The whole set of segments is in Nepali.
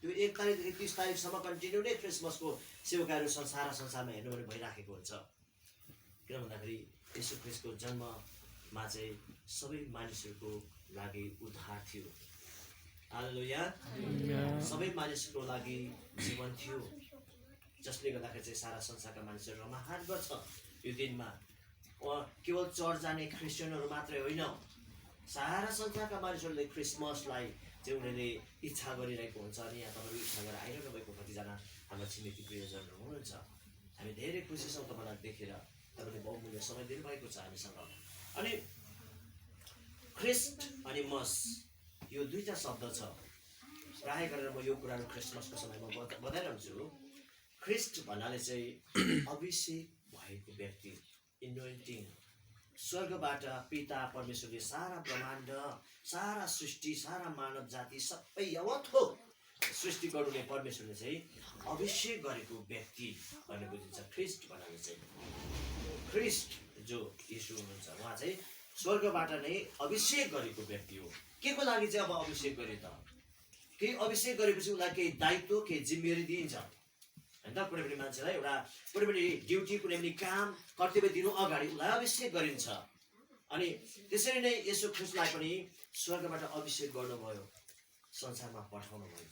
त्यो 1 तारिकदेखि 30 तारिकसम्म कन्टिन्यू नै क्रिसमसको सेवाकाहरू संसारमा हेर्नु भने भइराखेको हुन्छ। किन भन्दाखेरि येशू ख्रीष्टको जन्ममा चाहिँ सबै मानिसहरूको लागि उद्धार थियो। हालेलुया। सबै मानिसको लागि जीवन थियो, जसले गर्दाखेरि चाहिँ सारा संसारका मानिसहरू रमाहाट गर्छ यो दिनमा। केवल चर्च जाने क्रिस्चियनहरू मात्रै होइन, सारा संसारका मानिसहरूले क्रिसमसलाई चाहिँ उनीहरूले इच्छा गरिरहेको हुन्छ। अनि यहाँ तपाईँहरू इच्छा गरेर आइरहनु भएको कतिजना हाम्रो छिमेकी प्रियजनहरू हुनुहुन्छ। हामी धेरै खुसी छौँ तपाईँलाई देखेर। तपाईँले बहुमूल्य समय दिनुभएको छ हामीसँग। अनि ख्रिस्ट अनि मस यो दुईटा शब्द छ। प्राय गरेर म यो कुराहरू क्रिसमसको समयमा बताइरहन्छु। ख्रिस्ट भन्नाले चाहिँ अभिषेक भएको व्यक्ति, इनोइन्टिङ। स्वर्गबाट पिता परमेश्वरले सारा ब्रह्माण्ड, सारा सृष्टि, सारा मानव जाति सबै यावत हो सृष्टि गर्नुले परमेश्वरले चाहिँ अभिषेक गरेको व्यक्ति भन्ने बुझिन्छ। ख्रिस्ट भन्नाले चाहिँ ख्रिस्ट जो यीशु हुनुहुन्छ, उहाँ चाहिँ स्वर्गबाट नै अभिषेक गरेको व्यक्ति हो। के को लागि चाहिँ अब अभिषेक गरे त? केही अभिषेक गरेपछि उसलाई केही दायित्व, केही जिम्मेवारी दिइन्छ होइन। कुनै पनि मान्छेलाई एउटा कुनै पनि ड्युटी, कुनै पनि काम, कर्तव्य दिनु अगाडि उसलाई अभिषेक गरिन्छ। अनि त्यसरी नै येशू ख्रीष्टलाई पनि स्वर्गबाट अभिषेक गर्नुभयो, संसारमा पठाउनु भयो।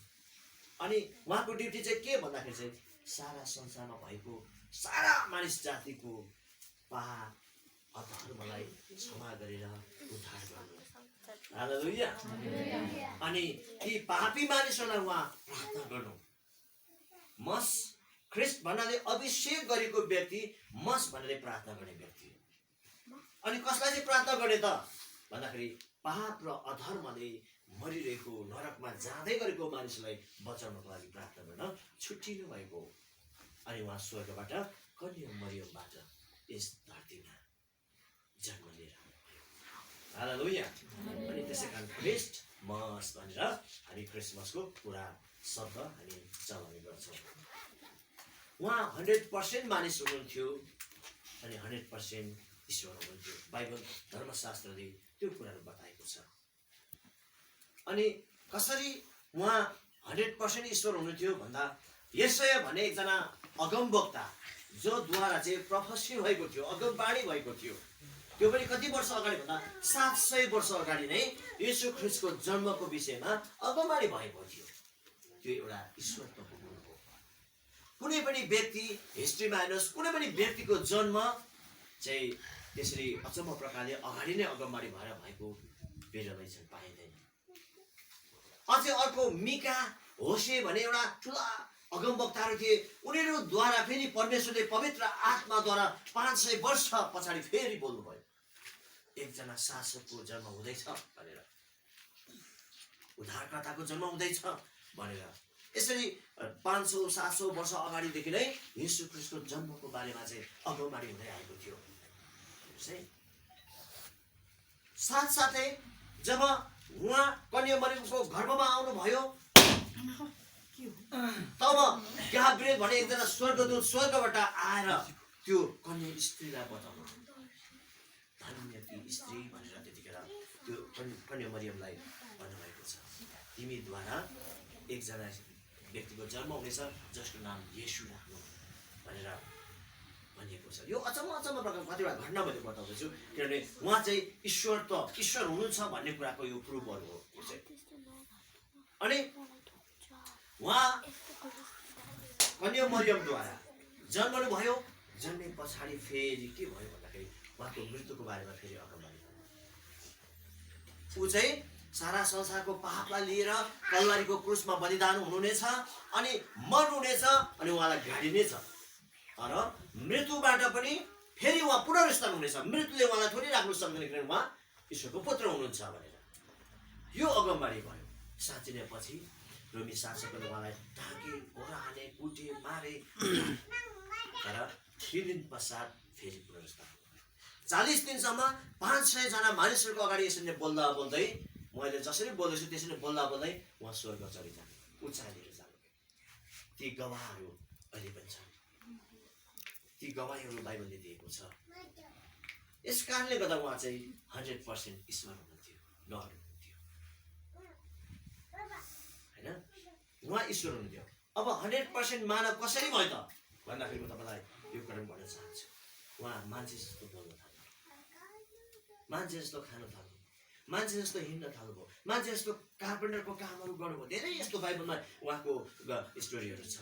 अनि उहाँको ड्युटी चाहिँ के भन्दाखेरि चाहिँ सारा संसारमा भएको सारा मानिस जातिको पाप अधर्मलाई क्षमा गरेर उद्धार गर्नु। हालेलुया। अनि ती पापी मानिसहरूलाई उहाँ प्रार्थना गर्नु। मस ख्रिस्ट भन्नाले अभिषेक गरेको व्यक्ति, मस भन्नाले प्रार्थना गर्ने व्यक्ति। अनि कसलाई चाहिँ प्रार्थना गर्ने त भन्दाखेरि पाप र अधर्मले मरिरहेको, नरकमा जाँदै गरेको मानिसलाई बचाउनको लागि प्रार्थना गर्न छुट्टिनु भएको। अनि उहाँ स्वर्गबाट कन्या मरियमबाट यस धरतीमा जन्म लिएर आउनुभयो। हालेलुया। अनि त्यसै कारण ख्रिस्ट मस भनेर हामी क्रिसमसको पुरा शब्द हामी चलाउने गर्छौँ। उहाँ 100% मानिस हुनुहुन्थ्यो अनि 100% ईश्वर हुनुहुन्थ्यो। बाइबल धर्मशास्त्रले त्यो कुराहरू बताएको छ। अनि कसरी उहाँ 100% ईश्वर हुनुहुन्थ्यो भन्दा यशाया भन्ने एकजना अगमवक्ता जो द्वारा चाहिँ प्रोफेसी भएको थियो, अगमबाणी भएको थियो, त्यो पनि कति वर्ष अगाडि भन्दा 700 वर्ष अगाडि नै येशू ख्रीष्टको जन्मको विषयमा अगमबाणी भएको थियो। त्यो एउटा ईश्वरको हुनु हो। कुनै पनि व्यक्ति हिस्ट्रीमा हेर्नुहोस्, कुनै पनि व्यक्तिको जन्म चाहिँ त्यसरी अचम्म प्रकारले अगाडि नै अगमबाणी भएर भएको बिरलै चाहिँ पाइँदैन। अझै अर्को मिका, होसे भन्ने एउटा ठुला अगमवक्ताहरू थिए। उनीहरूद्वारा फेरि परमेश्वरले पवित्र आत्माद्वारा 500 वर्ष पछाडि फेरि बोल्नुभयो, एकजना शासकको जन्म हुँदैछ भनेर, उद्धारकर्ताको जन्म हुँदैछ भनेर। यसरी 500-700 वर्ष अगाडिदेखि नै येशू ख्रीष्टको जन्मको बारेमा चाहिँ अगमबाणी हुँदै आएको थियो। साथसाथै जब उहाँ कन्या मरियमको गर्भमा आउनुभयो तब गाब्रिएल भन्ने एकजना स्वर्गदूत स्वर्गबाट आएर त्यो कन्या स्त्रीलाई बताउनु, धन्य ती स्त्री भनेर त्यतिखेर त्यो कन्या मरियमलाई भन्नुभएको छ, तिमीद्वारा एकजना व्यक्तिको जन्म हुनेछ जसको नाम येशू राख्नु भनेर भनिएको छ। यो अचम्म प्रकारको कतिवटा घटना मैले बताउँदैछु, किनभने उहाँ चाहिँ ईश्वर हुनुहुन्छ भन्ने कुराको यो प्रुफहरू हो। अनि उहाँ कन्या मरियमद्वारा जन्मनु भयो। जन्मे पछाडि फेरि के भयो भन्दाखेरि उहाँको मृत्युको बारेमा फेरि अगमबाणी भयो। ऊ चाहिँ सारा संसारको पापलाई लिएर कल्वारीको क्रुसमा बलिदान हुनुहुनेछ अनि मर्नुहुनेछ अनि उहाँलाई गाडिनेछ। तर मृत्युबाट पनि फेरि उहाँ पुनरुत्थान हुनेछ। मृत्युले उहाँलाई थोरै राख्नु सक्दैन किनभने उहाँ ईश्वरको पुत्र हुनुहुन्छ भनेर यो अगमबाणी भयो। साँच्चै नै पछि रोमी शासकले उहाँलाई ढाके, घोडा हाने, कुटे, मारे। तर 3 दिन पश्चात फेरि पुनरुत्थान। 40 दिनसम्म 500 जना मानिसहरूको अगाडि यसरी बोल्दा बोल्दै, मैले जसरी बोल्दैछु त्यसरी बोल्दा बोल्दै उहाँ स्वर्ग चढिजानु, उचालेर जानु। ती गवाहहरू अहिले पनि छन्। ती गवाहीहरू बाइबलले दिएको छ। यस कारणले गर्दा उहाँ चाहिँ 100% ईश्वर हुनुहुन्थ्यो, गड हुनुहुन्थ्यो होइन। उहाँ ईश्वर हुनुहुन्थ्यो। अब 100% मानव कसरी भयो त भन्दाखेरि म तपाईँलाई यो कुरा भन्न चाहन्छु। उहाँ मान्छे जस्तो बोल्न थाल्नु, मान्छे जस्तो खान थाल्नु, मान्छे जस्तो हिँड्न थाल्नुभयो, मान्छे जस्तो कार्पेन्टरको कामहरू गर्नुभयो। धेरै यस्तो बाइबलमा उहाँको स्टोरीहरू छ।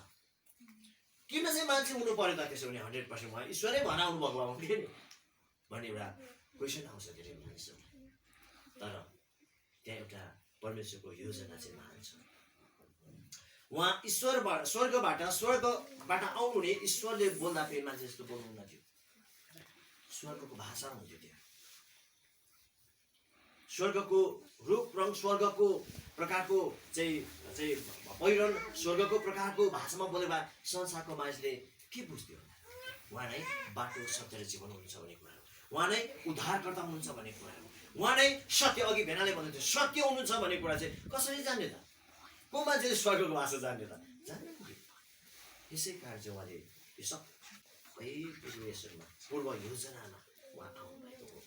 किन चाहिँ मान्छे हुनु पर्यो त त्यसो भने 100% उहाँ ईश्वरै भनाउनु भएको भए हुन्थ्यो नि भन्ने एउटा क्वेसन आउँछ धेरै मानिसहरू। तर त्यहाँ एउटा परमेश्वरको योजना चाहिँ महान छ। उहाँ ईश्वरबाट स्वर्गबाट आउनुहुने ईश्वरले बोल्दाखेरि मान्छे जस्तो बोल्नुहुन्न थियो। स्वर्गको भाषा हुन्थ्यो त्यहाँ, स्वर्गको रूप रङ, स्वर्गको प्रकारको चाहिँ पहिरन, स्वर्गको प्रकारको भाषामा बोले भए संसारको मानिसले के बुझ्थ्यो? उहाँ नै बाटो, सत्य र जीवन हुनुहुन्छ भन्ने कुरा हो। उहाँ नै उद्धारकर्ता हुनुहुन्छ भन्ने कुरा हो। उहाँ नै सत्य, अघि भेनाले भन्नुहुन्थ्यो सत्य हुनुहुन्छ भन्ने कुरा चाहिँ कसरी जान्ने त? को मान्छेले स्वर्गको भाषा जान्ने त? जान्दैन। यसै कारण चाहिँ उहाँले यो सबै यसमा पूर्व योजनामा उहाँ आउनुभएको हो।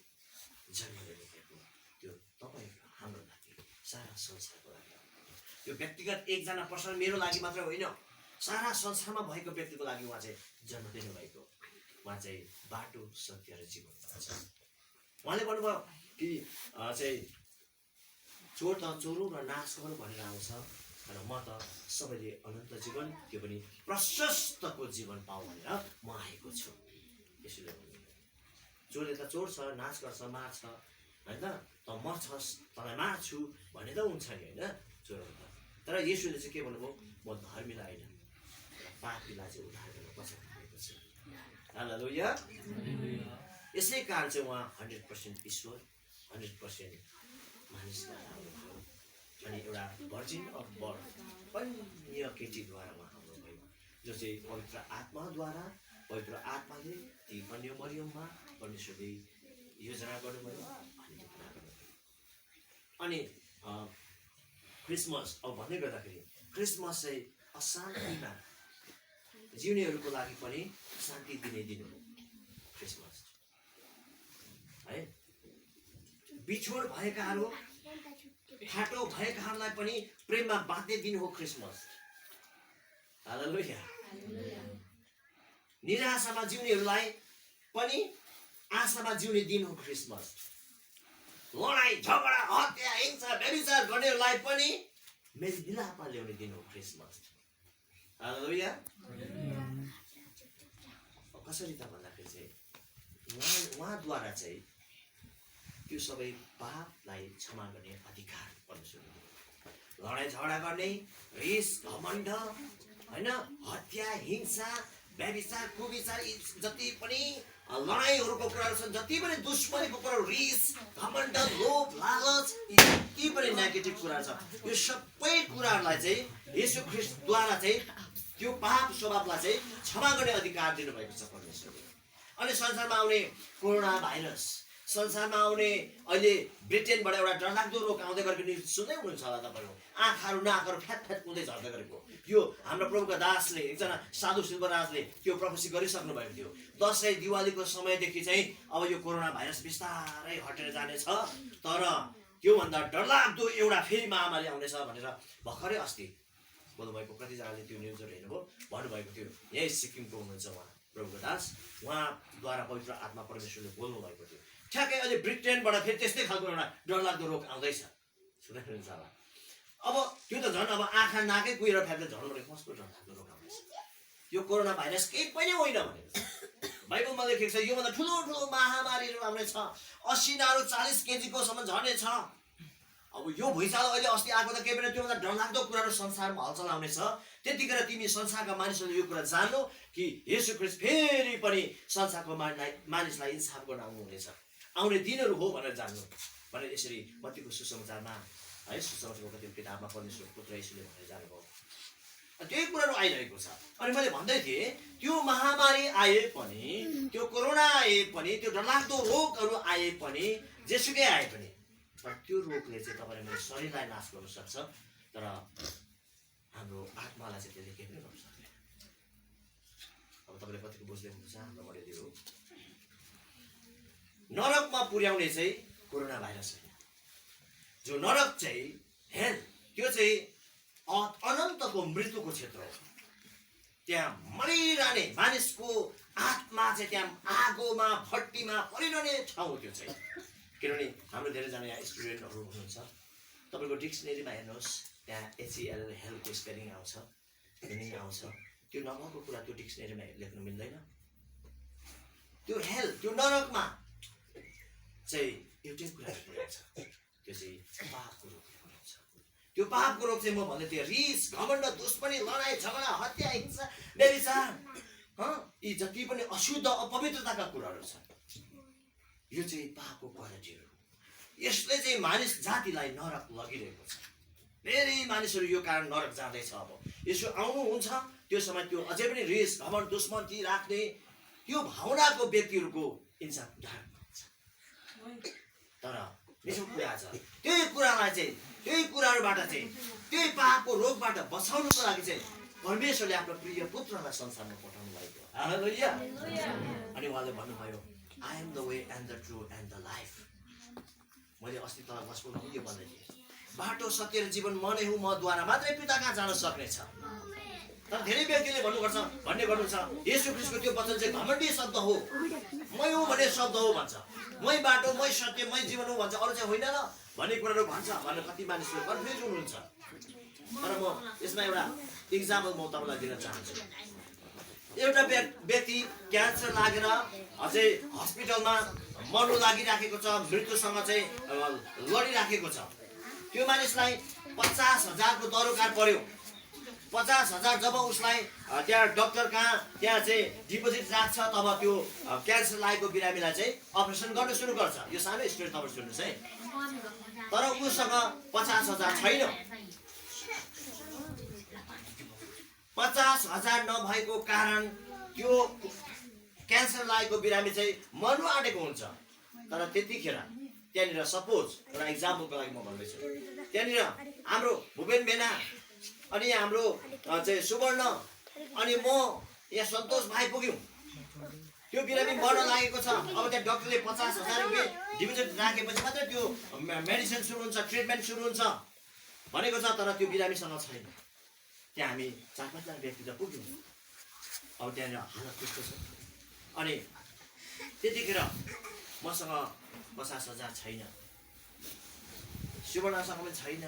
जन्म लिनुभएको त्यो तपाईँ हाम्रो लागि, सारा संसारको लागि, यो व्यक्तिगत एकजना पर्सन मेरो लागि मात्र होइन, सारा संसारमा भएको व्यक्तिको लागि उहाँ चाहिँ जन्म दिनुभएको। उहाँ चाहिँ बाटो, सत्य र जीवन हुनुहुन्छ। उहाँले भन्नुभयो कि चाहिँ चोर त चोरौँ र नाश गरौँ भनेर आउँछ, तर म त सबैले अनन्त जीवन, त्यो पनि प्रशस्तको जीवन पाऊ भनेर म आएको छु। यसैले चोरले त चोर छ, नाश गर्छ, मार्छ होइन, त म छस् तँलाई मार्छु भने त हुन्छ नि होइन चोरहरू त। तर येशूले चाहिँ के भन्नुभयो? म धर्मीलाई होइन, पापीलाई चाहिँ उद्धार गर्न पछाडि भएको छु। हालेलुया। यसै कारण चाहिँ उहाँ 100% ईश्वर, 100% मानिसलाई आउनुभयो। अनि एउटा भर्जिन अफ बर्थ, कन्या केटीद्वारा उहाँ आउनुभयो, जो चाहिँ पवित्र आत्माद्वारा, पवित्र आत्माले ती कन्या मरियममा परमेश्वरले योजना गर्नुभयो अनि त्यो पुरा गर्नुभयो। अनि क्रिसमस, अब भन्दै गर्दाखेरि क्रिसमस चाहिँ अशान्तिमा जिउनेहरूको लागि पनि शान्ति दिने दिन हो क्रिसमस है। बिछोड भएकाहरू, फाटो भएकाहरूलाई पनि प्रेममा बाँध्ने दिन हो क्रिसमस। हालेलुया। निराशामा जिउनेहरूलाई पनि आशामा जिउने दिन हो क्रिसमस। लडाई झगडा, हत्या, हिंसा, व्यभिचार गर्नेहरूलाई पनि मेल मिलापमा ल्याउने दिन हो क्रिसमस। हालेलुया। कसरी त भन्दाखेरि चाहिँ उहाँद्वारा चाहिँ त्यो सबै पापलाई क्षमा गर्ने अधिकार परमेश्वरले दिनुभयो। लडाइँ झगडा गर्ने, रिस, घमण्ड होइन, हत्या, हिंसा, व्यभिचार, कुविचार, जति पनि लडाइँहरूको कुराहरू छन्, जति पनि दुश्मनीको कुराहरू, रिस, घमण्ड, लोभ, लालच, जति पनि नेगेटिभ कुराहरू छ, यो सबै कुराहरूलाई चाहिँ येशू ख्रीष्टद्वारा चाहिँ त्यो पाप स्वभावलाई चाहिँ क्षमा गर्ने अधिकार दिनुभएको छ परमेश्वरले। अनि संसारमा आउने कोरोना भाइरस, संसारमा आउने अहिले ब्रिटेनबाट एउटा डरलाग्दो रोग आउँदै गरेको न्युज सुन्दै हुनुहुन्छ होला तपाईँहरू। आँखाहरू नाकहरू फ्याट फ्याट कुँदै झर्दै गरेको यो हाम्रो प्रभुका दासले, एकजना साधु शिल्पराजले त्यो प्रोफेसी गरिसक्नु भएको थियो। दसैँ दिवालीको समयदेखि चाहिँ अब यो कोरोना भाइरस बिस्तारै हटेर जानेछ, तर त्योभन्दा डरलाग्दो एउटा फेरि महामारी आउनेछ भनेर भर्खरै अस्ति बोल्नुभएको, कतिजनाले त्यो न्युजहरू हेर्नुभयो, भन्नुभएको थियो। यही सिक्किमको हुनुहुन्छ उहाँ प्रभुको दास, उहाँद्वारा पवित्र आत्मा परमेश्वरले बोल्नु भएको थियो। ठ्याक्कै अहिले ब्रिटेनबाट फेरि त्यस्तै खालको एउटा डरलाग्दो रोग आउँदैछ, सुन्दै हुनुहुन्छ होला। अब त्यो त झन् अब आँखा नाकै कुहिएर फ्याट्दै झन् भने कस्तो डरलाग्दो रोग आउँदैछ। यो कोरोना भाइरस केही पनि होइन भनेको छ बाइबलमा लेखेको छ। योभन्दा ठुलो ठुलो महामारीहरू आउनेछ, असिनाहरू 40 केजीकोसम्म झर्नेछ। अब यो भुइँचालो अहिले अस्ति आएको त केही पनि, त्योभन्दा डरलाग्दो कुराहरू संसारमा हलचल आउनेछ। त्यतिखेर तिमी संसारका मानिसहरूले यो कुरा जान्नु कि येशू ख्रीष्ट फेरि पनि संसारको मानिसलाई इन्साफ गर्न आउनुहुनेछ, आउने दिनहरू हो भनेर जान्नु भनेर यसरी मत्तीको सुसमाचारमा है, सुसमाचारको कति किताबमा परमेश्वर पुत्र येशूले भनेर जानुभयो। त्यही कुराहरू आइरहेको छ। अनि मैले भन्दै थिएँ त्यो महामारी आए पनि, त्यो कोरोना आए पनि, त्यो डरलाग्दो रोगहरू आए पनि, जेसुकै आए पनि, तर त्यो रोगले चाहिँ तपाईँ मेरो शरीरलाई नाश गर्न सक्छ, तर हाम्रो आत्मालाई चाहिँ त्यसले केही पनि गर्न सक्दैन। अब तपाईँले कतिको बुझ्दै हुनुहुन्छ हाम्रो मर्यादा हो। नरकमा पुर्याउने चाहिँ कोरोना भाइरस होइन। जो नरक चाहिँ हेल, त्यो चाहिँ अनन्तको मृत्युको क्षेत्र हो। त्यहाँ मरिरहने मानिसको आत्मा चाहिँ त्यहाँ आगोमा भट्टीमा परिरहने ठाउँ हो त्यो चाहिँ। किनभने हाम्रो धेरैजना यहाँ स्टुडेन्टहरू हुनुहुन्छ, तपाईँको डिक्सनेरीमा हेर्नुहोस् त्यहाँ HEL हेलको स्पेलिङ आउँछ, मिनिङ आउँछ। त्यो नभएको कुरा त्यो डिक्सनेरीमा लेख्नु मिल्दैन। त्यो हेल त्यो नरकमा चाहिँ एउटै कुरा लेखिएको छ, त्यो चाहिँ पापको रूप लेखिएको छ। त्यो पापको रूप चाहिँ म भन्दै थिएँ रिस, घमण्ड, दुश्मनी, लडाई झगडा, हत्या, हिंसा, व्यभिचार, यी जति पनि अशुद्ध अपवित्रताका कुराहरू छन्, यो चाहिँ पापको क्वालिटीहरू हो। यसले चाहिँ मानिस जातिलाई नरक लगिरहेको छ। धेरै मानिसहरू यो कारण नरक जाँदैछ। अब यसो आउनुहुन्छ त्यो समय त्यो अझै पनि रिस, घमण्ड, दुश्मनी राख्ने त्यो भावनाको व्यक्तिहरूको इन्साफ उदाहरण हुन्छ। तर मिठो कुरा छ, त्यही कुरालाई चाहिँ त्यही कुराहरूबाट चाहिँ त्यही पापको रोगबाट बचाउनुको लागि चाहिँ परमेश्वरले आफ्नो प्रिय पुत्रलाई संसारमा पठाउनु भएको। हालेलुया। अनि उहाँले भन्नुभयो I am the way and the truth and the life. मैले अस्ति तल गस्पेलमा पनि यो भन्दै थिएँ, बाटो सत्य र जीवन म नै हुँ, मद्वारा मात्रै पिता कहाँ जान सक्नेछ। तर धेरै व्यक्तिले भन्ने गर्नुहुन्छ येशू ख्रीष्टको त्यो वचन चाहिँ घमण्डी शब्द हो, मै हुँ भन्ने शब्द हो भन्छ। मै बाटो, मै सत्य, मै जीवन हो भन्छ, अरू चाहिँ होइन र भन्ने कुराहरू भन्छ भनेर कति मानिसहरू कन्फ्युज हुनुहुन्छ। तर म यसमा एउटा इक्जाम्पल म तपाईँलाई दिन चाहन्छु। एउटा व्यक्ति क्यान्सर लागेर अझै हस्पिटलमा मर्नु लागिराखेको छ, मृत्युसँग चाहिँ लडिराखेको छ। त्यो मानिसलाई 50,000 को दरोकार पर्यो। 50,000 जब उसलाई त्यहाँ डक्टर कहाँ त्यहाँ चाहिँ डिपोजिट राख्छ, तब त्यो क्यान्सर लागेको बिरामीलाई चाहिँ अपरेसन गर्न सुरु गर्छ। यो सानो स्टोरी तपाईँ सुन्नुहोस् है। तर उसँग 50,000 छैन। 50,000 नभएको कारण त्यो क्यान्सर लागेको बिरामी चाहिँ मर्नु आँटेको हुन्छ। तर त्यतिखेर त्यहाँनिर सपोज एउटा इक्जाम्पलको लागि म भन्दैछु, त्यहाँनिर हाम्रो भुपेन बेना अनि हाम्रो चाहिँ सुवर्ण अनि म यहाँ सन्तोष भाइ पुग्यौँ। त्यो बिरामी मर्न लागेको छ। अब त्यहाँ डक्टरले 50,000 रुपियाँ डिपोजिट राखेपछि मात्रै त्यो मेडिसिन सुरु हुन्छ, ट्रिटमेन्ट सुरु हुन्छ भनेको छ। तर त्यो बिरामीसँग छैन। त्यहाँ हामी 4-5 जना व्यक्ति त पुग्यौँ। अब त्यहाँनिर हालत कस्तो छ। अनि त्यतिखेर मसँग 50,000 छैन, सुवर्णसँग पनि छैन,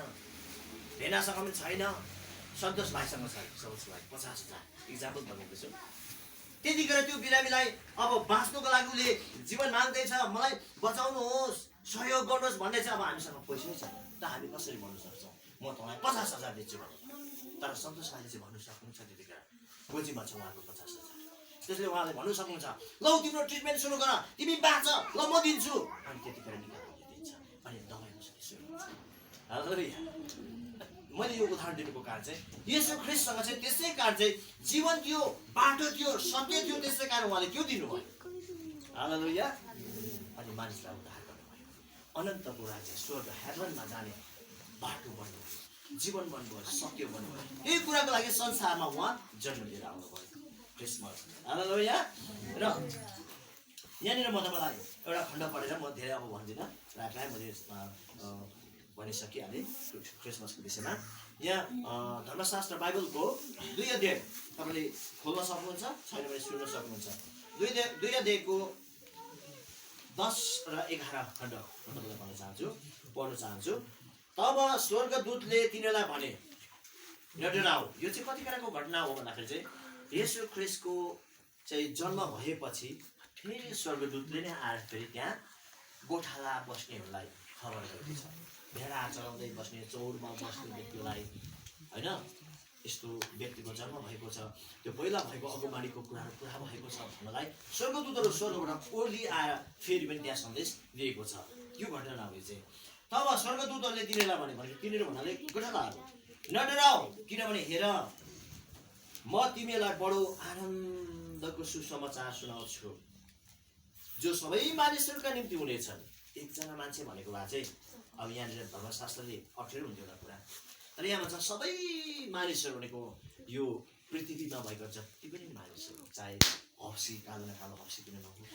भेनासँग पनि छैन, सन्तोष भाइसँग छ। सन्तोष भाइ 50,000 इक्जाम्पल भन्दैछु। त्यतिखेर त्यो बिरामीलाई अब बाँच्नुको लागि उसले जीवन माग्दैछ, मलाई बचाउनुहोस्, सहयोग गर्नुहोस् भन्दै छ। अब हामीसँग पैसै छैन त हामी कसरी भन्नु सक्छौँ म तपाईँलाई 50,000 दिन्छु भने। तर सन्तोष भाइले चाहिँ भन्नु सक्नुहुन्छ त्यतिखेर गोजीमा छ उहाँको 50,000। त्यसले उहाँले भन्नु सक्नुहुन्छ ल तिम्रो ट्रिटमेन्ट सुरु गर, तिमी बाँच, ल म दिन्छु। अनि त्यतिखेर निकालेर दिन्छ अनि दबाई मुसाले सुरु हुन्छ। हालेलुया। मैले यो उदाहरण दिनुको कारण चाहिँ येशू ख्रीष्टसँग चाहिँ त्यसै कारण चाहिँ जीवन थियो, बाटो थियो, सत्य थियो, त्यसै कारण उहाँले त्यो दिनुभयो। हालेलुया। अनि मानिसलाई उद्धार गर्नुभयो, अनन्तको राज्य स्वर्ग हेभनमा जाने बाटो बन्नुभयो, जीवन बन्नुभयो, सत्य बन्नुभयो। यही कुराको लागि संसारमा उहाँ जन्म लिएर आउनुभयो। क्रिसमस। हालेलुया। र यहाँनिर म तपाईँलाई एउटा खण्ड पढेर म धेरै अब भन्दिनँ, प्रायः मैले भनिसकिहालेँ क्रिसमसको विषयमा। यहाँ धर्मशास्त्र बाइबलको 2 अध्याय तपाईँले खोल्न सक्नुहुन्छ, छैन भने सुन्न सक्नुहुन्छ। 2 अध्यायको 10 र 11 खण्ड म तपाईँलाई पढ्न चाहन्छु। तब स्वर्गदूतले तिनीहरूलाई भने नडराऊ। यो चाहिँ कतिखेरको घटना हो भन्दाखेरि चाहिँ येशू ख्रीष्टको चाहिँ जन्म भएपछि फेरि स्वर्गदूतले नै आएर फेरि त्यहाँ गोठाला बस्नेहरूलाई खबर गरेको छ। भेडा चलाउँदै बस्ने, चौरमा बस्ने व्यक्तिलाई होइन, यस्तो व्यक्तिको जन्म भएको छ, त्यो पहिला भएको अगुवानीको कुराहरू पुरा भएको छ भन्नलाई स्वर्गदूतहरू स्वर्गबाट ओर्ली आएर फेरि पनि त्यहाँ सन्देश दिएको छ। यो घटना हो चाहिँ। तब स्वर्गदूतहरूले तिनीहरूलाई भने तिनीहरू भन्नाले गोठालाहरू नडराऊ, किनभने हेर म तिमीलाई बडो आनन्दको सुसमाचार सुनाउँछु जो सबै मानिसहरूका निम्ति हुनेछन्। एकजना मान्छे भनेको भए चाहिँ अब यहाँनिर धर्मशास्त्रले अप्ठ्यारो हुन्थ्यो एउटा कुरा, तर यहाँ भन्छ सबै मानिसहरू भनेको यो पृथ्वीमा भएको जति पनि मानिसहरू, चाहे हप्सी कालो न कालो हप्सी किन नहोस्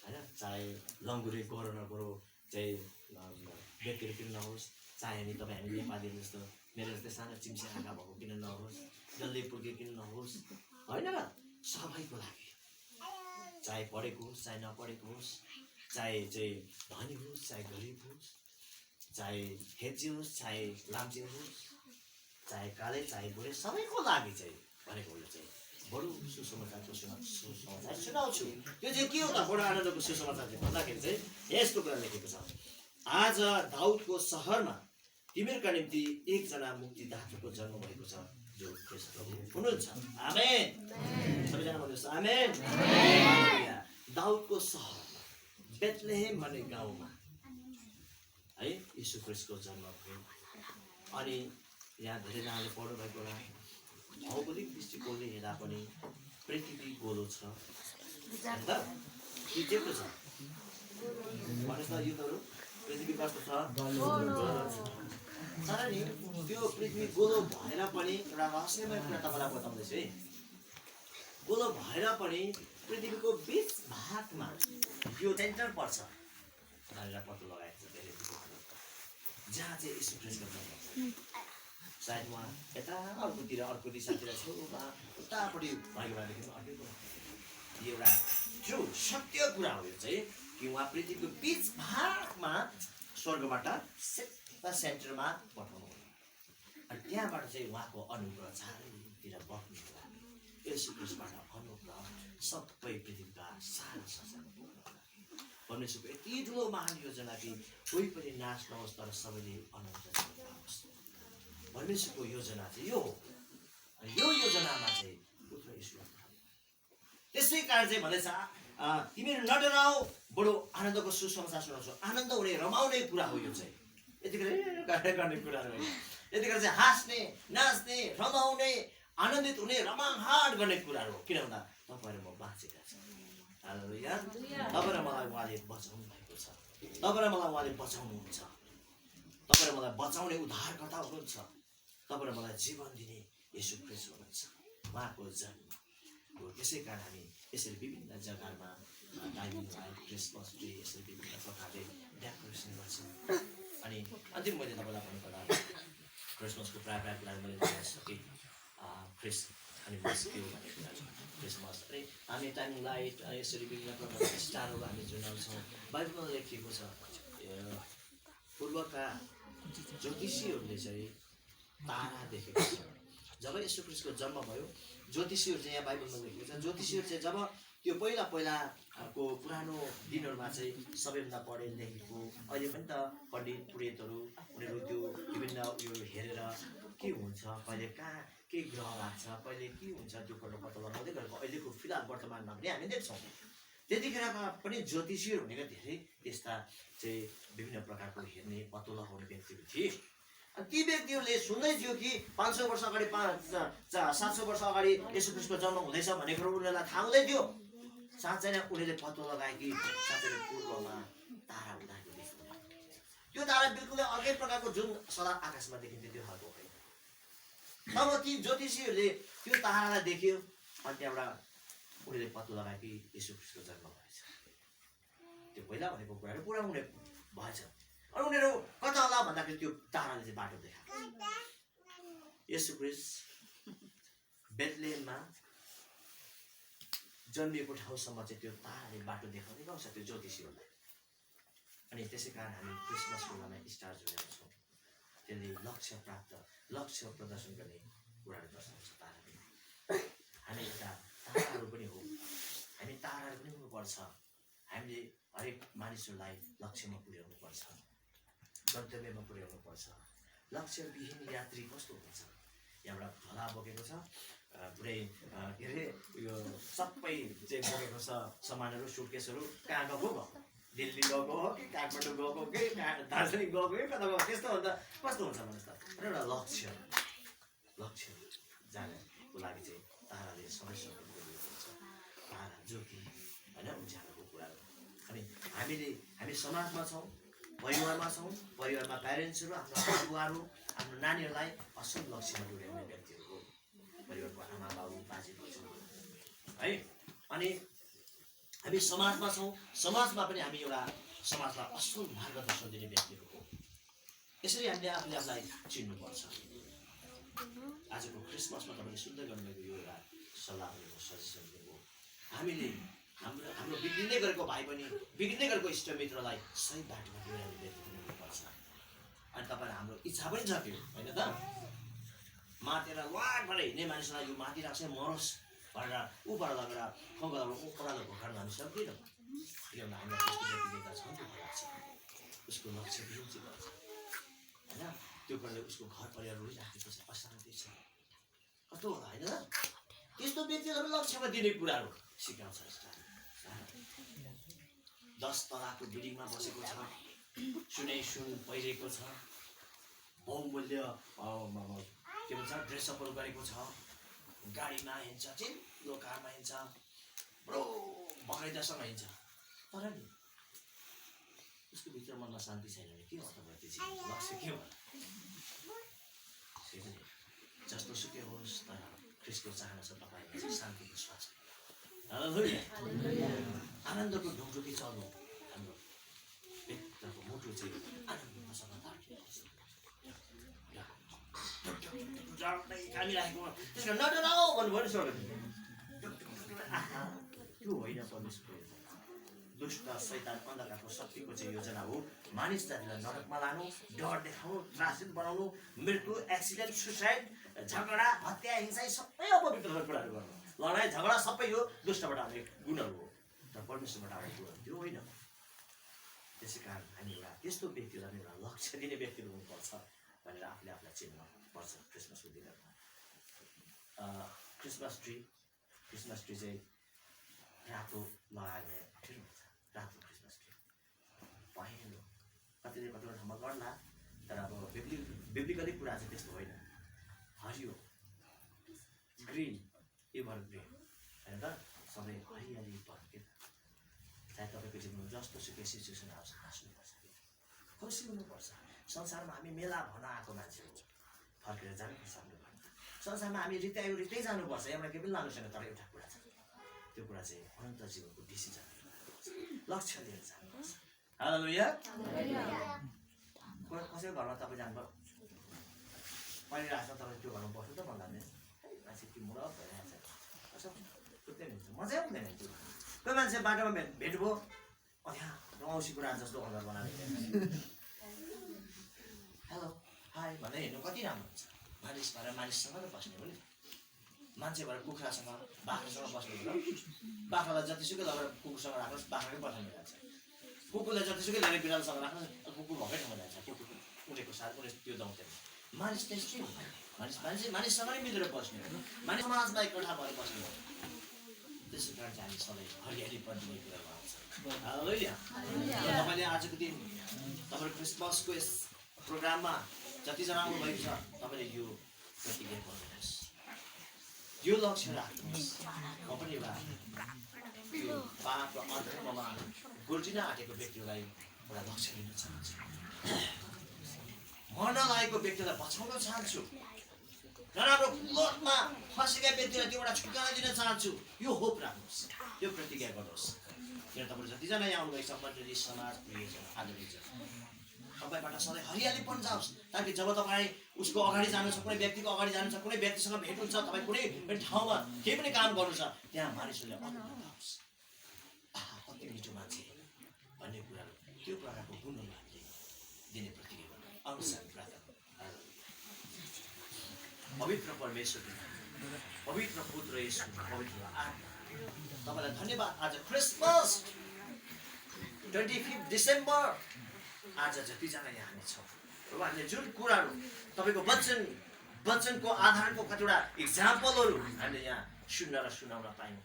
होइन, चाहे लङ्गुरे गरो नगरो, चाहे व्यक्तिहरू किन नहोस्, चाहे नि तपाईँ हामी नेपालीहरू जस्तो मेरो जस्तै सानो चिम्से आँखा भएको किन नहोस्, डल्लै पुर्के किन नहोस्, होइन र? सबैको लागि, चाहे पढेको होस् चाहे नपढेको होस्, चाहे चाहिँ धनी होस् चाहे गरिब होस्, चाहे हेप्चे होस् चाहे लाम्चे होस्, चाहे काले चाहे गोरे, सबैको लागि चाहिँ भनेको यो चाहिँ बडो सुसमाचारको सुसमाचार सुनाउँछु। त्यो चाहिँ के हो त बडो आनन्दको सुसमाचार चाहिँ भन्दाखेरि चाहिँ यस्तो कुरा लेखेको छ, आज दाउदको सहरमा तिमीहरूका निम्ति एकजना मुक्तिदाताको जन्म भएको छ जो ख्रीष्ट प्रभु हुनुहुन्छ। आमेन। सबैजना भन्नुहोस् आमेन। दाउदको सहरमा बेथलेहेम भन्ने गाउँमा है यीशु ख्रीष्टको जन्म भयो। अनि यहाँ धेरैजनाले पढ्नु भएको होला, भौगोलिक दृष्टिकोणले हेर्दा पनि पृथ्वी गोलो छ, होइन त? कि चेप्टो छ? भन्नुहोस् न युथहरू, पृथ्वी कस्तो छ? तर नि त्यो पृथ्वी गोलो भएर पनि एउटा रहस्यमय कुरा तपाईँलाई बताउँदैछु है। गोलो भएर पनि पृथ्वीको बिच भागमा यो सेन्टर पर्छ भनेर पत्तो लगाएको छ धेरै विद्वानहरूले, जहाँ चाहिँ यीशु ख्रीष्टको जन्म। सायद उहाँ यता अर्कोतिर अर्को दिशातिर छेउमा उतापट्टि भएको भएदेखि अर्कै कुरा, यो एउटा जो सत्य कुरा हो यो चाहिँ कि उहाँ पृथ्वीको बिच भागमा स्वर्गबाट सेन्टरमा पठाउनु हो। अनि त्यहाँबाट चाहिँ उहाँको अनुग्रह चारैतिर बग्नु लागि, यीशु ख्रीष्टबाट अनुग्रह सबै पृथ्वीका सारा संसारमा पुग्नु लागि परमेश्वरको यति ठुलो महान योजना कि कोही पनि नाश नहोस् तर सबैले अनन्त जीवन पाओस्। परमेश्वरको योजना चाहिँ यो हो। यो योजनामा चाहिँ पुत्र ईश्वर, त्यसै कारण चाहिँ भन्दैछ तिमीहरू नडराऊ, बडो आनन्दको सुसमाचार सुनाउँछु। आनन्द हुने रमाउने कुरा हो यो चाहिँ, यतिखेर गर्ने कुराहरू होइन। यतिखेर चाहिँ हाँस्ने नाच्ने रमाउने आनन्दित हुने रमाहाट गर्ने कुराहरू हो। किन भन्दा तपाईँहरू म बाँचेका छौँ। हालेलुया। तपाईँ र मलाई उहाँले बचाउनु भएको छ, तपाईँ र मलाई उहाँले बचाउनुहुन्छ, तपाईँ र मलाई बचाउने उद्धारकर्ता हुनुहुन्छ, तपाईँ र मलाई जीवन दिने यीशु ख्रीष्ट हुनुहुन्छ। उहाँको जन्म हो। त्यसै कारण हामी यसरी विभिन्न जग्गामा टाइमिङ लाइफ क्रिसमस ट्री यसरी विभिन्न प्रकारले डेकोरेसन गर्छौँ। अनि अन्तिम मैले तपाईँलाई भन्नुपर्दा क्रिसमसको प्रायः प्रायः कुरा मैले भन्न सकेँ। ख्रिस्ट अनि मस के हो भन्ने कुरा छ, क्रिसमस। अनि हामी टाइमिङ लाइट यसरी विभिन्न प्रकारको स्टारहरू हामी जुनाउँछौँ। बाइबलमा लेखिएको छ पूर्वका ज्योतिषीहरूले चाहिँ तारा देखेको छ। जब यीशु ख्रीष्टको जन्म भयो, ज्योतिषीहरू चाहिँ यहाँ बाइबलमा लेखेको छ, ज्योतिषीहरू चाहिँ जब त्यो पहिलाको पुरानो दिनहरूमा चाहिँ सबैभन्दा पढे लेखेको, अहिले पनि त पण्डित पुरोहितहरू उनीहरू त्यो विभिन्न उयो हेरेर के हुन्छ, कहिले कहाँ के ग्रह लाग्छ, कहिले के हुन्छ त्यो कुरो पत्तो लगाउँदै गरेको अहिलेको फिलहाल वर्तमानमा पनि हामी देख्छौँ। त्यतिखेरका पनि ज्योतिषीहरू भनेको धेरै त्यस्ता चाहिँ विभिन्न प्रकारको हेर्ने पत्तो लगाउने व्यक्तिहरू थिए। अनि ती व्यक्तिहरूले सुन्दै थियो कि 500 वर्ष अगाडि 700 वर्ष अगाडि यीशु ख्रीष्टको जन्म हुँदैछ भन्ने कुरो उनीहरूलाई थाहा हुँदै थियो। साँच्चै नै उनीहरूले पत्तो लगाए कि साँच्चै पूर्वमा तारा उदाएको देख्नु, त्यो तारा बिल्कुलै अर्कै प्रकारको जुन सदा आकाशमा देखिन्थ्यो त्यो खालको होइन। तब ती ज्योतिषीहरूले त्यो तारालाई देख्यो अनि त्यहाँबाट उनीहरूले पत्तो लगाए कि यीशु ख्रीष्टको जन्म भएछ। त्यो पहिला भनेको कुराहरू पुरा हुने भएछ। अनि उनीहरू कता होला भन्दाखेरि त्यो ताराले चाहिँ बाटो देखायो। यीशु ख्रीष्ट बेथलेहेममा जन्मिएको ठाउँसम्म चाहिँ त्यो ताराले बाटो देखाउने गाउँछ त्यो ज्योतिषीहरूलाई। अनि त्यसै कारण हामी क्रिसमसको बेलामा स्टार जुलाउँछौँ। त्यसले लक्ष्य प्रदर्शन गर्ने कुराहरू दर्शाउँछ ताराले। हामी एउटा ताराहरू पनि हो, हामी ताराहरू पनि हुनुपर्छ। हामीले हरेक मानिसहरूलाई लक्ष्यमा पुर्याउनु पर्छ, गन्तव्यमा पुर्याउनु पर्छ। लक्ष्यविहीन यात्री कस्तो हुन्छ? यहाँबाट भला बोकेको छ, पुरै के अरे यो सबै चाहिँ बोकेको छ सामानहरू, सुटकेसहरू, कहाँ गएको भयो? दिल्ली गएको हो कि काठमाडौँ गएको कि दार्जिलिङ गएको कि कता गएको? त्यस्तो भन्दा कस्तो हुन्छ भन्नुहोस् त? एउटा लक्ष्य जानको लागि चाहिँ ताराले समय गरिएको हुन्छ। तारा ज्योति होइन, उज्यालोको कुराहरू। अनि हामी समाजमा छौँ, परिवारमा छौँ, परिवारमा प्यारेन्ट्सहरू, आफ्नो बुवाहरू आफ्नो नानीहरूलाई असल लक्ष्यमा डोर्याउने व्यक्तिहरू हो। परिवारको आमा बाबु बाजे बोजू है। अनि हामी समाजमा छौँ, समाजमा पनि हामी एउटा समाजलाई असल मार्गदर्शन दिने व्यक्तिहरू हो। यसरी हामीले आफूले आफूलाई चिन्नुपर्छ। आजको क्रिसमसमा तपाईँले सुन्दै गर्नुभएको यो एउटा सल्लाह दिएको, सजेसन दिएको, हामीले हाम्रो बिग्रिँदै गरेको भाइ बहिनी, बिग्रिँदै गरेको इष्टमित्रलाई सही बाटोमा लिएर हामीले हुनुपर्छ। अनि तपाईँलाई हाम्रो इच्छा पनि छ त्यो, होइन त? मातेर वाटबाट हिँड्ने मानिसलाई यो मातिरहेको छ मरोस् भनेर ऊबाट लगेर ओह्रालो घोकार्न हामी सक्दैनौँ। किनभने हामीलाई त्यस्तो व्यक्तिका छन् त्यो लाग्छ, उसको लक्ष्य बिरुन्ची गर्छ, होइन? त्यो गरेर उसको घर परिवार रोइराखेको छ, अशान्ति छ, कस्तो होला, होइन? त्यस्तो व्यक्तिहरू लक्ष्यमा दिने कुराहरू सिकाउँछ। 10 तलाको बिल्डिङमा बसेको छ, सुनै सुन पहिरेको छ, बहुमूल्य के भन्छ ड्रेसअपहरू गरेको छ, गाडीमा हिँड्छ, चिल्लो कारमा हिँड्छ, बडो बगैँचासँग हिँड्छ, तर नि उसको भित्र मनमा शान्ति छैन भने के हो तपाईँ? त्यो लक्ष्य के हो? जस्तो सुकै होस्, तर ख्रिस्टको चाहना छ तपाईँलाई शान्ति विश्वास। हालेलुया। आनन्दको ढुकढुकी चल्नु, हाम्रो भित्रको मुटु चाहिँ आनन्दसँग ताकिनुपर्छ। खामिराखेको त्यसको नडराओ भन्नुभयो नि स्वर्ग, त्यो होइन परमेश्वरको योजना। दुष्ट शैतान अन्धकारको शक्तिको चाहिँ योजना हो मानिस जातिलाई नरकमा लानु, डर देखाउनु, त्रासित बनाउनु, मृत्यु, एक्सिडेन्ट, सुसाइड, झगडा, हत्या, हिंसा सबै अपवित्र कुराहरू गर्नु। लडाइँ झगडा सबै यो दुष्टबाट आउने गुणहरू हो, तर परमेश्वरबाट आउने गुणहरू त्यो होइन। त्यसै कारण हामी एउटा त्यस्तो व्यक्तिलाई एउटा लक्ष्य दिने व्यक्तिहरू हुनुपर्छ भनेर आफूले आफूलाई चिन्नु पर्छ। क्रिसमसको दिनहरूमा क्रिसमस ट्री चाहिँ रातो लगाएर अप्ठ्यारो हुन्छ। रातो क्रिसमस ट्री पहेँलो कतिले कतिवटा ठाउँमा गर्ला, तर अब बिब्लिकली कुरा चाहिँ त्यस्तो होइन। हरियो, ग्रिन, एभर ग्रिन, होइन त? सधैँ हरियाली पर्छ। चाहे तपाईँको जीवनमा जस्तो सुकै सिचुएसन आउँछ, हाँस्नुपर्छ, खुसी हुनुपर्छ। संसारमा हामी मेला भन आएको मान्छे हो, फर्केर जानुपर्छ हाम्रो घरमा। संसारमा हामी रित्तै जानुपर्छ, एउटा केही पनि लानु छैन, तर एउटा कुरा छ, त्यो कुरा चाहिँ अनन्त जीवनको डिसिजन लक्ष्य लिएर जानुपर्छ। हालेलुया। कसैको घरमा तपाईँ जानुभयो, पहिले राख्छ, तपाईँ त्यो घरमा बस्नु त मन लाग्दैन, मान्छे कि मुरत भइरहेको छ, छुट्टै हुन्छ, मजै हुँदैन त्यो। कोही मान्छे बाटोमा भेट्नुभयो, त्यहाँ औँसी कुरा जस्तो अनुहार बनाएर हेलो हाई भनेर हिँड्नु कति राम्रो हुन्छ। मानिस भएर मानिससँग त बस्ने हो नि, मान्छे भएर कुखुरासँग बाख्रासँग बस्ने हो। बाख्रालाई जतिसुकै लगेर कुकुरसँग राख्नुहोस्, बाख्राकै बस्नु जान्छ। कुकुरलाई जतिसुकै लगेर बिरालोसँग राख्नुहोस्, कुकुर भएकै ठाउँमा जान्छ। कुकुर उडेको साथ उडे त्यो दाउँदैन। मानिस त्यस्तै हो, मानिससँग नै मिलेर बस्ने हो, मानिस समाजमा एकट्ठा भएर बस्ने हो। त्यसै कारण चाहिँ हामी सधैँ हरियाली पर्ने कुरा गर्छ। हालेलुया। तपाईँले आजको दिन तपाईँको क्रिसमसको यस प्रोग्राममा जतिजना आउनुभएको छ, तपाईँले यो प्रतिज्ञा गर्नुहोस्, यो लक्ष्य राख्नुहोस्। म पनि एउटा यो पाप र अधर्ममा गुल्टिन आँटेको व्यक्तिलाई एउटा लक्ष्य लिन चाहन्छु, मर्न लागेको व्यक्तिलाई बचाउन चाहन्छु, नराम्रो लोभमा फँसेका व्यक्तिलाई त्यो एउटा छुटकारा दिन चाहन्छु। यो होप राख्नुहोस्, यो प्रतिज्ञा गर्नुहोस्। किन तपाईँहरू जतिजना यहाँ आउनुभएको छ, मण्डली, समाज, प्रियजन, आदरणीयजन, तपाईँबाट सधैँ हरियालीपन जाओस्, ताकि जब तपाईँ उसको अगाडि जानु छ, कुनै व्यक्तिको अगाडि जानु छ, कुनै व्यक्तिसँग भेट हुन्छ, तपाईँ कुनै ठाउँमा केही पनि काम गर्नु छ, त्यहाँ मानिसहरूले अनुभव कति मिठो मान्छे भन्ने कुराहरू, त्यो प्रकारको गुणहरू हामीले दिने प्रतिज्ञा गर्नु अनुसार प्रार्थना। पवित्र परमेश्वर, पवित्र पुत्र येशू, पवित्र आत्मा, तपाईँलाई धन्यवाद। आज क्रिसमस 25 डिसेम्बर, आज जतिजना यहाँ हामी छौँ, र हामीले जुन कुराहरू तपाईँको वचनको आधारको कतिवटा इक्जाम्पलहरू हामीले यहाँ सुन्न र सुनाउन पायौँ।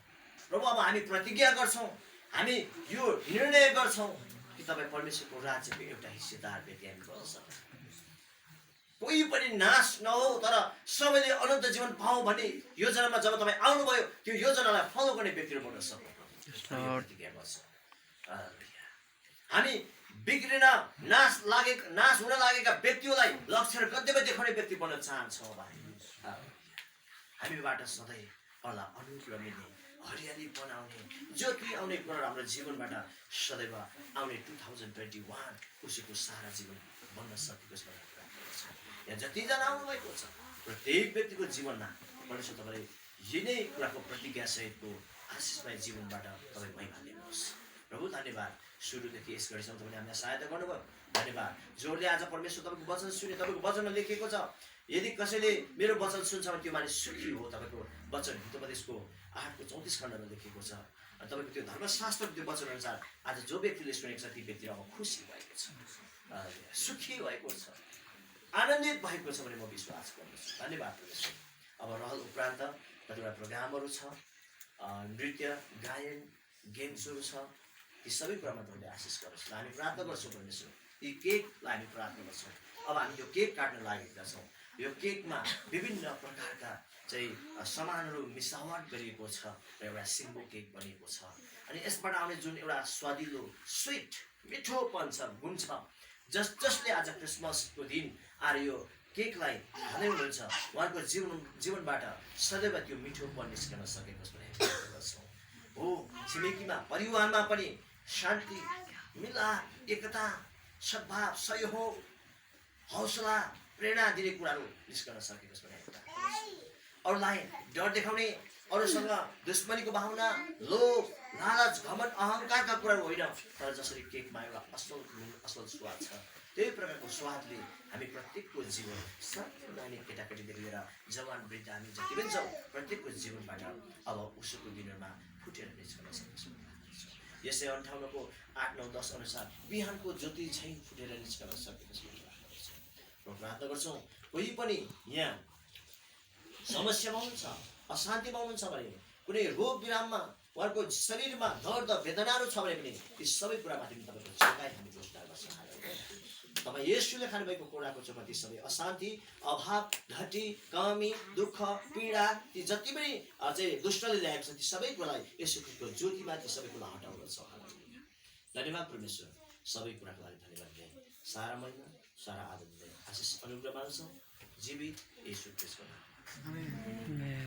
र अब हामी प्रतिज्ञा गर्छौँ, हामी यो निर्णय गर्छौँ कि तपाईँ परमेश्वरको राज्यको एउटा हिस्सेदार व्यक्ति हामी बन्न सक्छौँ। कोही पनि नाश नहो, तर सबैले अनन्त जीवन पाऊ भन्ने योजनामा जब तपाईँ आउनुभयो, त्यो योजनालाई फलो गर्ने व्यक्तिहरू बन्न सक्नु प्रतिज्ञा गर्छौँ। हामी बिग्रिन नाश हुन लागेका व्यक्तिहरूलाई लक्ष्य र गन्तव्य देखाउने व्यक्ति बन्न चाहन्छौँ। हामीबाट सधैँ अल्लाह अनुकूल मिल्ने, हरियाली बनाउने, ज्योति आउने कुराहरू हाम्रो जीवनबाट सदैव आउने 2021 खुसीको सारा जीवन बन्न सकेको छ भनेर प्रार्थना गर्छु। यहाँ जतिजना आउनुभएको छ प्रत्येक व्यक्तिको जीवनमा परमेश्वर तपाईँले यिनै कुराको प्रतिज्ञासहितको आशिषमय जीवनबाट तपाईँ महिमा दिनुहोस्। प्रभु धन्यवाद, सुरुदेखि यस घडीसम्म तपाईँले हामीलाई सहायता गर्नुभयो, धन्यवाद। जोडले आज परमेश्वर तपाईँको वचन सुने, तपाईँको वचनमा लेखिएको छ यदि कसैले मेरो वचन सुन्छ भने त्यो मानिस सुखी हो। तपाईँको वचन हितोपदेशको 8:34 खण्डमा लेखिएको छ। अनि तपाईँको त्यो धर्मशास्त्रको त्यो वचन अनुसार आज जो व्यक्तिले सुनेको छ ती व्यक्ति अब खुसी भएको छ, सुखी भएको छ, आनन्दित भएको छ भने म विश्वास गर्दछु। धन्यवाद परमेश्वर। अब रहल उपरान्त कतिवटा प्रोग्रामहरू छ, नृत्य, गायन, गेम्सहरू छ, ती सबै कुरामा तपाईँले आशिष गर्नुहोस्। हामी प्रार्थना गर्छौँ परमेश्वर, यी केकलाई हामी प्रार्थना गर्छौँ। अब हामी यो केक काट्न लागेका छौँ। यो केकमा विभिन्न प्रकारका चाहिँ सामानहरू मिसावट गरिएको छ र एउटा सिम्बो केक बनिएको छ। अनि यसबाट आउने जुन एउटा स्वादिलो स्विट मिठोपन छ, गुण छ, जसले आज क्रिसमसको दिन आएर यो केकलाई खाँदै हुनुहुन्छ उहाँको जीवनबाट सदैव त्यो मिठोपन निस्कन सकेको गर्छौँ। हो, छिमेकीमा परिवारमा पनि शान्ति, मिलाप, एकता, सद्भाव, सहयोग, हौसला, प्रेरणा दिने कुराहरू निस्कन सकेको छ भने अरूलाई डर देखाउने, अरूसँग दुश्मनीको भावना, लोभ, लालच, घमण्ड, अहङ्कारका कुराहरू होइन, तर जसरी केकमा एउटा असल स्वाद छ त्यही प्रकारको स्वादले हामी प्रत्येकको जीवन सानो नानी केटाकेटीदेखि लिएर जवान वृद्ध हामी जति पनि छौँ प्रत्येकको जीवनबाट अब उसको दिनहरूमा फुटेर निस्कन सक्छौँ। यसै 58को 8, 9, 10 अनुसार बिहानको ज्योति झैँ फुटेर निस्कन सकेको छ। प्रार्थना गर्छौँ कोही पनि यहाँ समस्यामा हुनुहुन्छ, अशान्तिमा हुनुहुन्छ भने, कुनै रोग विराममा उहाँको शरीरमा दर्द वेदनाहरू छ भने पनि ती सबै कुरामाथि तपाईँको चेताइ हामी घोषणा गर्छौँ। तपाईँ येशूले खानुभएको कुराको चोखा ती सबै अशान्ति, अभाव, घटी, कमी, दुःख, पीडा, ती जति पनि चाहिँ दुष्टले ल्याएको छ ती सबै कुरालाई येशूको ज्योतिमा ती सबै कुरा हटाउनुपर्छ। धन्यवाद परमेश्वर, सबै कुराको लागि धन्यवाद दिए। सारा महिमा, सारा आदरणले आशिष अनुग्रह मान्छौँ जीवित येशू ख्रीष्टको नाममा।